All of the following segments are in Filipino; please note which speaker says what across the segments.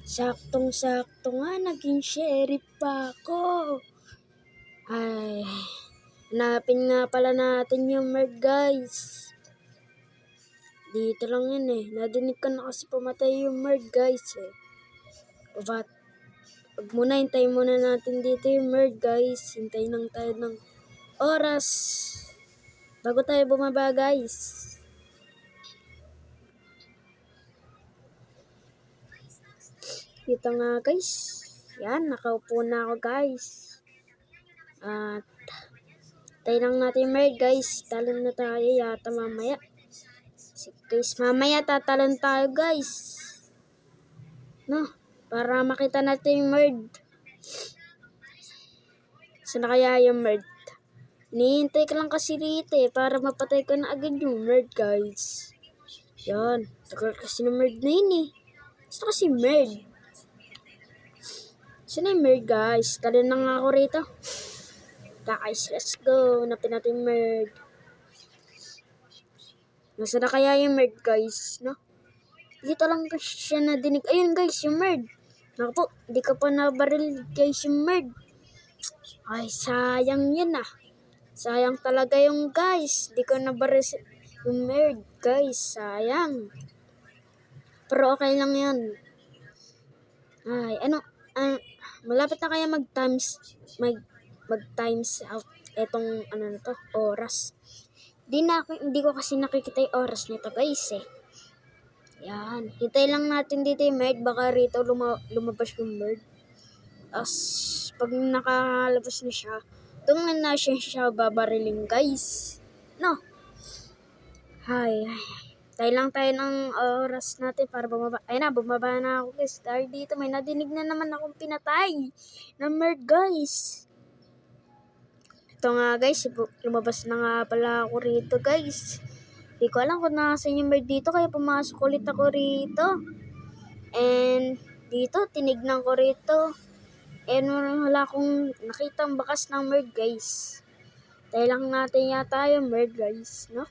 Speaker 1: Saktong-sakto nga naging sheriff pa ako. Ay, hanapin nga pala natin yung Merd, guys. Dito lang yun eh. Nadinig ko na kasi pumatay yung Merd, guys eh. Wag muna, hintayin muna natin dito yung Merd, guys. Hintayin lang tayo ng oras bago tayo bumaba, guys. Dito nga, guys. Yan, nakaupo na ako, guys. At tayo lang natin yung Merd, guys. Talon na tayo yata mamaya. Sige, guys, mamaya tatalon tayo, guys. No, para makita natin yung Merd. Saan na kaya yung Merd? Hinihintay ko lang kasi rito eh, para mapatay ko na agad yung Merd, guys. Yan, tagal kasi ng Merd na yun eh. Saan kasi Merd? Saan na yung Merd, guys? Talon na nga ako rito. Guys, let's go. Napin natin yung Merd. Nasaan na kaya yung Merd, guys? No? Dito lang kasi siya nadinig. Ayun, guys, yung Merd. Naku po, di ka pa nabaril, guys, yung Merd. Ay, sayang yun ah. Sayang talaga yung guys. Di ko nabaril yung Merd, guys. Sayang. Pero okay lang yun. Ay, malapit na kaya mag-times out etong na to, oras. Hindi ko kasi nakikita yung oras nito, guys eh. Yan. Hintay lang natin dito yung Merd. Baka rito lumabas yung Merd. As pag nakalabas na siya, doon na siya babariling, guys. No. Hay. Tayo lang tayo ng oras natin para bumaba. Ayun na, bumaba na ako, guys. Dahil dito may nadinig na naman akong pinatay na Merd, guys. Ito nga, guys. Lumabas na nga pala ako rito, guys. Di ko alam kung nakasan yung Merd dito, kaya pumasok ulit ako rito. And dito, tinignan ko rito. And wala akong nakitang bakas ng Merd, guys. Tayo lang natin yata yung Merd, guys, no?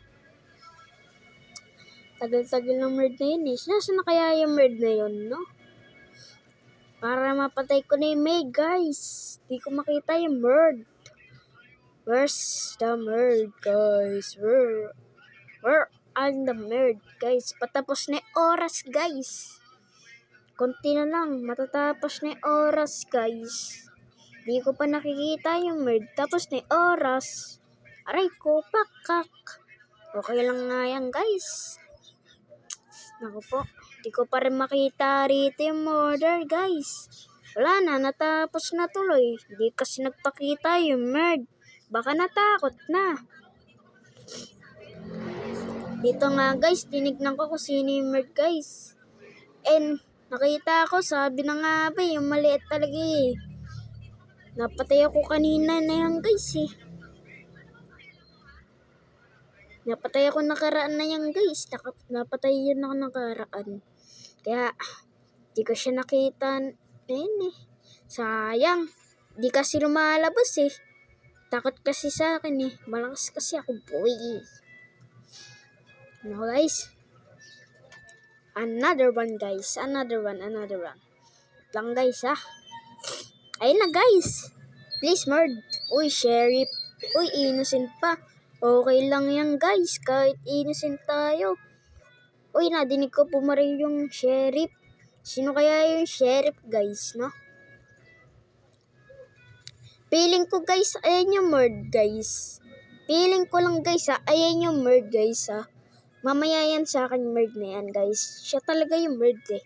Speaker 1: Tagal-tagal ng Merd na yun eh. Nasaan na kaya yung Merd na yun, no? Para mapatay ko na yung Merd, guys. Di ko makita yung Merd. Where's the Merd, guys? Where are the Merd, guys? Patapos na yung oras, guys. Konti na lang. Matatapos na yung oras, guys. Di ko pa nakikita yung Merd. Tapos na yung oras. Aray ko, pakak. Okay lang nga yan, guys. Naku po. Di ko pa rin makita rito yung murder, guys. Wala na, natapos na tuloy. Di kasi nagpakita yung Merd. Baka natakot na. Dito nga, guys, tinignan ko kung sino yung Merd, guys. And nakita ko, sabi na nga ba, yung maliit talaga eh. Napatay ako kanina na yan, guys eh. Napatay ako nakaraan na yan, guys. Napatay yun ako nakaraan. Kaya, di ko siya nakita. Ayun eh. Sayang. Di kasi lumalabas eh. Takot kasi sa akin eh. Malakas kasi ako, boy. No, guys. Another one, guys. Another one. Lang, guys, ha. Ayun na, guys. Please, Merd. Uy, sheriff. Uy, innocent pa. Okay lang yan, guys. Kahit innocent tayo. Uy, nadinig ko pumaril yung sheriff. Sino kaya yung sheriff, guys, no? Feeling ko, guys, ayan yung Merd, guys. Feeling ko lang, guys, ayan yung Merd, guys, ha. Mamaya yan sa akin, Merd na yan, guys. Siya talaga yung Merd, eh.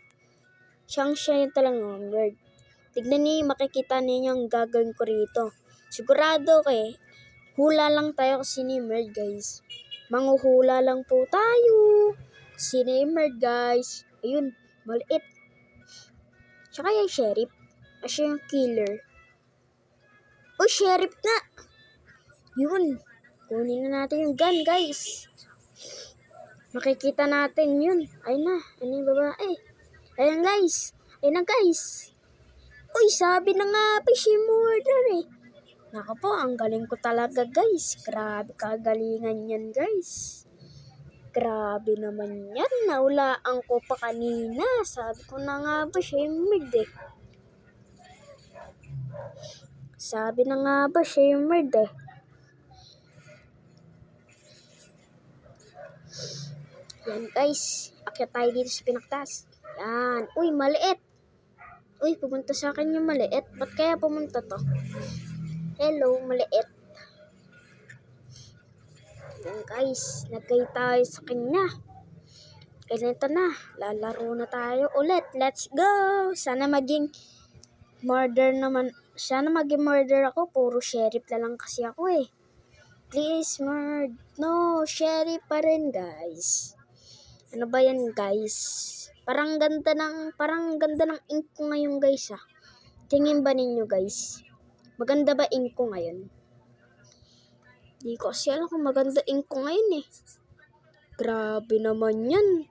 Speaker 1: Siya yung talaga yung Merd. Tignan niyo, makikita niyo yung gagawin ko rito. Sigurado, okay. Hula lang tayo kasi ni Merd, guys. Manguhula lang po tayo. Sino yung Merd, guys? Ayun, maliit. Siya kaya yung sheriff? Siya yung killer. Oh, sheriff na! Yun. Kunin na natin yung gun, guys. Makikita natin yun. Ayun na. Ano yung babae? Ayan, guys. Ayun na, guys. Uy, sabi na nga pa si murder eh. Naku po, ang galing ko talaga, guys. Grabe kagalingan yan, guys. Grabe naman yan. Naulaan ko pa kanina. Sabi ko na nga ba siya yung murd eh. Sabi na nga ba siya yung murd eh. Yan guys. Akyat tayo dito sa pinaktaas. Yan. Uy, maliit. Uy, pumunta sa akin yung maliit. Ba't kaya pumunta to? Hello, maliit. Yan guys. Nagkay tayo sa kanya. Ganito na. Lalaro na tayo ulit. Let's go! Sana maging murder naman. Sana maging murder ako. Puro sheriff na lang kasi ako eh. Please, murder. No, sheriff pa rin guys. Ano ba yan guys? Parang ganda ng ink ko ngayon guys ah. Tingin ba ninyo guys? Maganda ba ink ko ngayon? Di ko kasi alam kung maganda ink ko ngayon eh. Grabe naman yan.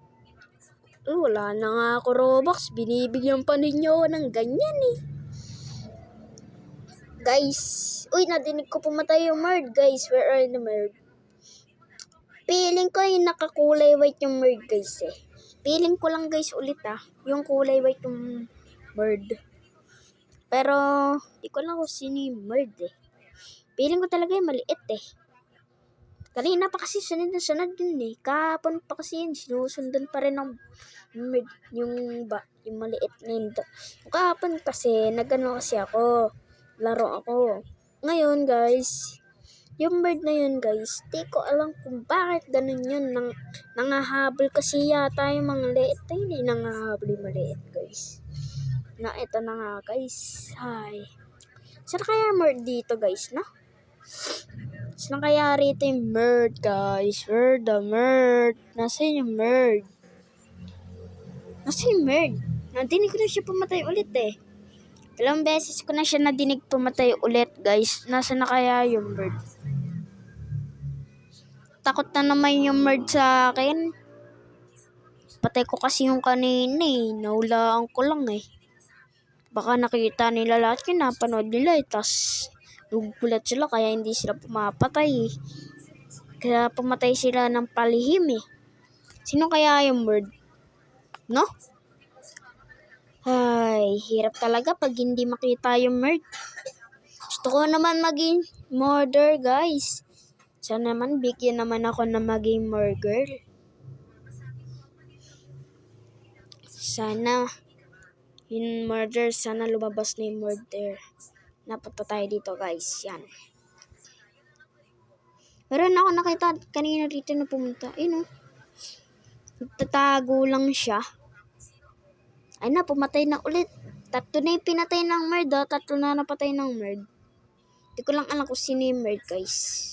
Speaker 1: Wala na nga ako Robux. Binibigyan pa ninyo ako ng ganyan eh. Guys. Uy, nadinig ko pumatay yung murd guys. Where are the murd? Feeling ko yung nakakulay white yung murd guys eh. Feeling ko lang guys ulit ah. Yung kulay white yung murd. Pero, di ko lang kung sino yung murd eh. Feeling ko talaga yung maliit eh. Kanina pa kasi sunod na sunod din eh. Kahapon pa kasi yun. Sinusundan pa rin ng murd. Yung maliit na yun. Kahapon kasi, nagano kasi ako. Laro ako. Ngayon guys, yung murd na yun guys, di ko alam kung bakit ganun yun. Nangahabol kasi yata yung mga liit. Hindi nangahabol yung maliit guys. Na ito na nga guys. Hi. Saan kaya murd dito guys, no? Saan kaya rito yung murd guys? Where the murd? Nasaan yung murd? Nasaan yung murd? Nadinig ko na siya pumatay ulit eh. Dalawang beses ko na siya nadinig pumatay ulit guys. Nasaan na kaya yung murd? Takot na naman yung murd sa akin. Patay ko kasi yung kanina eh. Nahulaan ko lang eh. Baka nakita nila lahat yun, napanood nila eh. Tapos nagugulat sila kaya hindi sila pumapatay eh. Kaya pumatay sila ng palihim eh. Sino kaya yung murd? No? Ay, hirap talaga pag hindi makita yung murd. Gusto ko naman maging murder guys. Sana naman bigyan naman ako na maging murder. Sana yung murder, sana lumabas na yung murder. Napunta tayo dito guys, yan. Meron ako nakita kanina dito na pumunta. Ayun o. Tatago lang siya. Ay na, pumatay na ulit. 3 na yung pinatay ng murd. 3 na napatay ng murd. Hindi ko lang alam kung sino yung murd guys.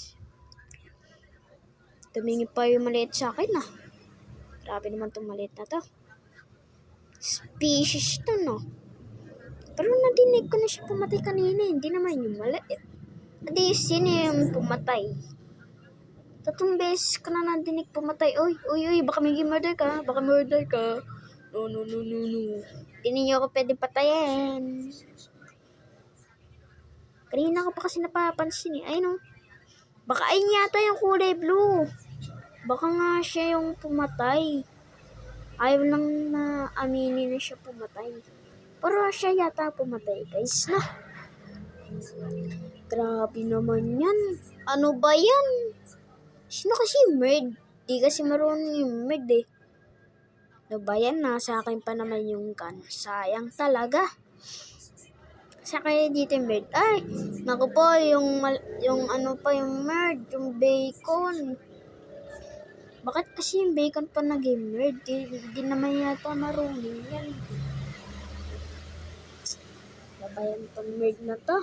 Speaker 1: Tumingin pa yung maliit sa akin ah. Grabe naman itong maliit na to. Species to no. Pero nadinig ko na siya pumatay kanina. Hindi naman yung maliit. Adi sino yung pumatay? 3 beses ko na nadinig pumatay. Uy, baka may murder ka. Baka murder ka. No. Hindi ninyo ako pwede patayin. Kanina ko pa kasi napapansin eh. Ay no. Baka ayun yata yung kulay blue. Baka nga siya yung pumatay. Ayaw lang na aminin na siya pumatay. Pero siya yata pumatay guys na. Grabe naman yan. Ano ba yan? Sino kasi yung murd? Di kasi marunong yung murd eh. Ano ba yan? Nasa akin pa naman yung gun. Sayang talaga. Sa kaya dito yung murd. Ay, naku po, yung ano pa yung murd, yung bacon. Bakit kasi yung bacon pa naging murd? Di naman yata marunong yan. Babayan tong murd na to.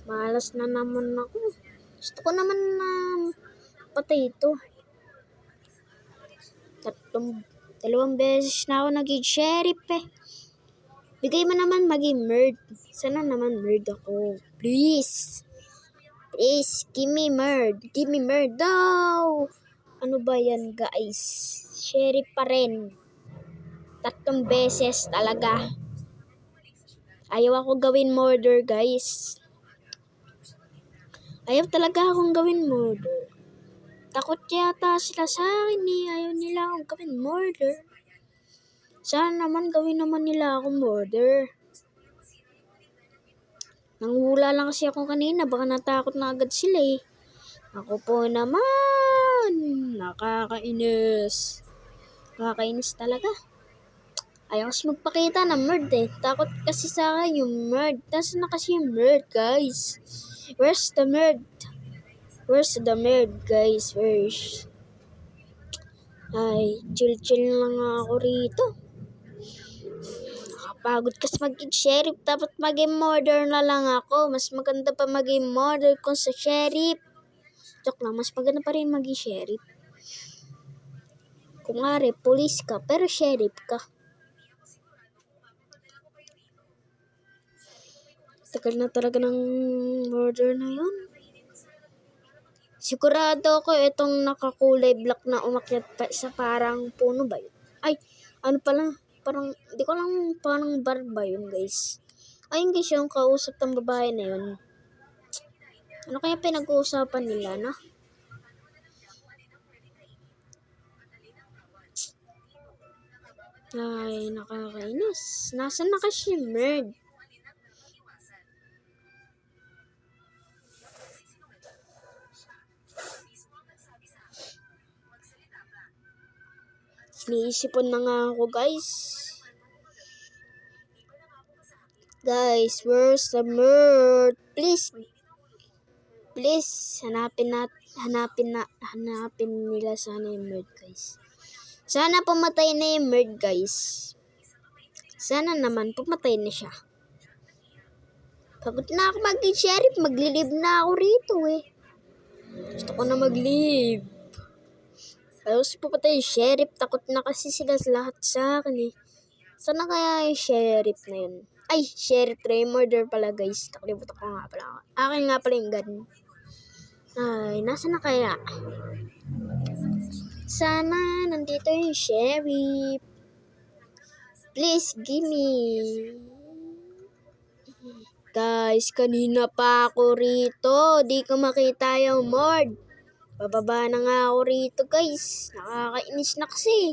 Speaker 1: Malas na naman ako. Gusto ko naman na patay ito. 2 beses na ako naging sheriff eh. Bigay mo naman maging murd. Sana naman murd ako. Please, give me murd. Give me murd daw. Ano ba yan guys? Sheriff pa rin. 3 beses talaga. Ayaw ako gawin murder guys. Ayaw talaga akong gawin murder. Takot yata sila sa akin eh. Ayaw nila akong gawin murder. Sana naman gawin naman nila akong murder. Nanghula lang kasi ako kanina. Baka natakot na agad sila eh. Ako po naman. Nakakainis. Nakakainis talaga. Ayaw kasi magpakita ng murd eh. Takot kasi sa akin yung murd. Tapos na kasi yung murd, guys. Where's the murd? Where's the murd, guys? Where's? Ay, chill-chill lang ako rito. Nakapagod kasi maging sheriff. Dapat maging murder na lang ako. Mas maganda pa maging murder kung sa sheriff. Joke lang, mas maganda pa rin maging sheriff. Kung nga police ka, pero sheriff ka. Tagal na talaga ng murder na yun. Sigurado ko itong nakakulay black na umakyat pa sa parang puno ba yun? Ay, ano pala? Parang, di ko lang parang bar ba yun, guys? Ayun guys, yung kausap ng babae na yun. Ano kaya pinag-uusapan nila, no? Ay, nakakainis. Nasaan na kasi yung murd? Iniisipon na nga ako, guys. Guys, where's the murd? Please, hanapin nila sana yung murd, guys. Sana pumatay na yung murd, guys. Sana naman pumatay na siya. Pagod na ako maging sheriff, maglilib na ako rito eh. Gusto ko na maglib. Pero si pumatay yung sheriff, takot na kasi sila lahat sa akin eh. Sana kaya yung sheriff na yun? Ay, sheriff na yung murder pala, guys. Nakalimutan ko nga pala. Akin nga pala yung gun. Ay, nasa na kaya? Sana nandito yung sheriff. Please, gimme. Guys, kanina pa ako rito. Di ko makita yung murd. Bababa na nga ako rito, guys. Nakakainis na kasi.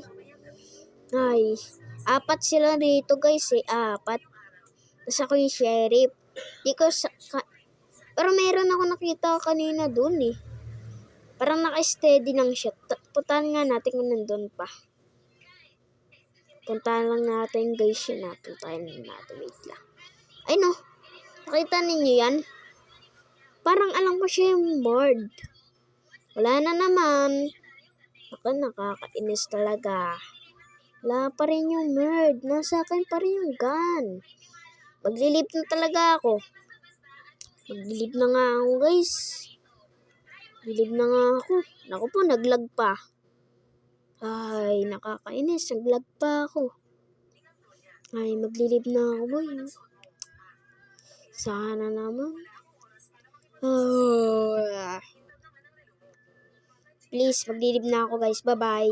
Speaker 1: Ay, 4 sila rito, guys eh. 4. Tapos ako yung sheriff. Pero meron ako nakita kanina dun eh. Parang naka-steady lang siya. Puntahan nga natin kung nandun pa. Puntahan lang natin, guys, yun. Puntahan natin. Wait lang. Ay no. Nakita ninyo yan? Parang alam ko siya yung murd. Wala na naman. Ako, nakakainis talaga. Wala pa rin yung murd. Nasa akin pa rin yung gun. Maglilip na talaga ako. Maglilip na nga ako, guys. Maglilip na nga ako. Naku po, naglag pa. Ay, nakakainis. Naglag pa ako. Ay, maglilip na ako, boy. Sana naman. Oh. Please, maglilip na ako, guys. Bye-bye.